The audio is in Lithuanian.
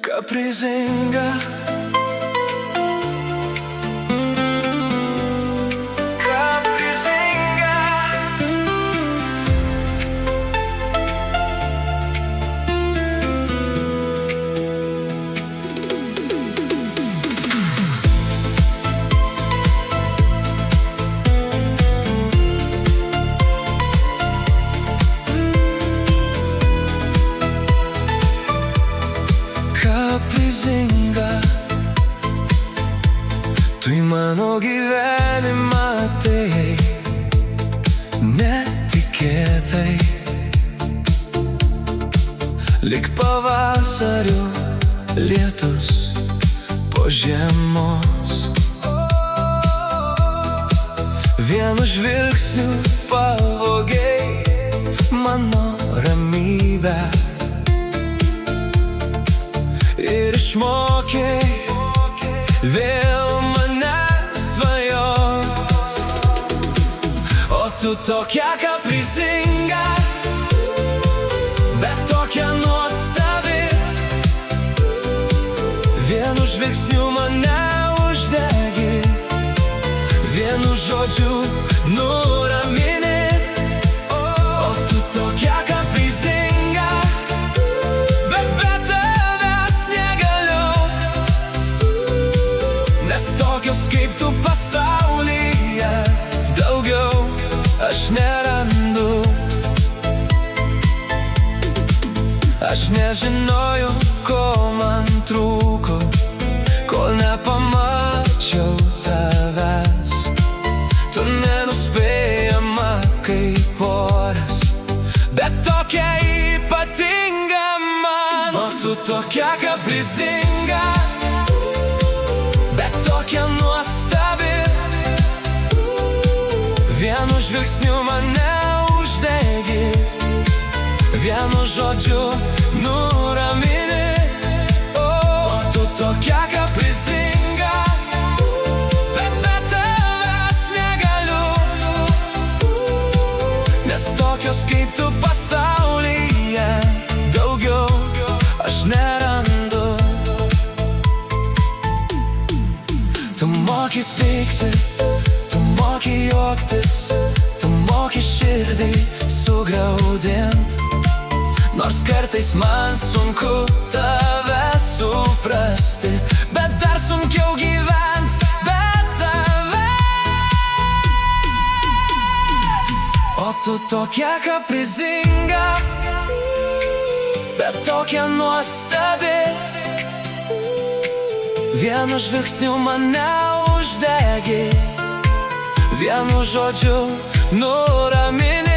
kaprizinga. Kaprizinga, tu į mano gyvenimą atėjai netikėtai, lyg pavasario lietus po žiemos. Vienu žvilgsniu pavogei mano ramybę ir išmokei vėl mane svajot. O tu tokia kaprizinga, bet tokia nuostabi. Vienu žvilgsniu mane uždegi, vienu žodžiu nuramini. O tu tokia kaprizinga, bet be tavęs negaliu, nes tokios kaip tu pasaulyje daugiau aš nerandu. Aš nežinojau, ko man trūko, kol nepamačiau tavęs. Tu nenuspėjama kaip oras, bet tokia ypatinga man. O tu tokia kaprizinga, bet tokia nuostabi. Vienu žvilgsniu mane uždegi, vienu žodžiu nuramini. O tu tokia kaprizinga, bet be tavęs negaliu, nes tokios kaip tu pasaulyje daugiau aš nerandu. Tu moki pykti, tu moki juoktis, tu moki širdį sugraudint. Nors kartais man sunku tave suprasti, bet dar sunkiau gyvent be tavęs. O tu tokia kaprizinga, bet tokia nuostabi. Vienu žvilgsniu mane uždegi, vienu žodžiu nuramini.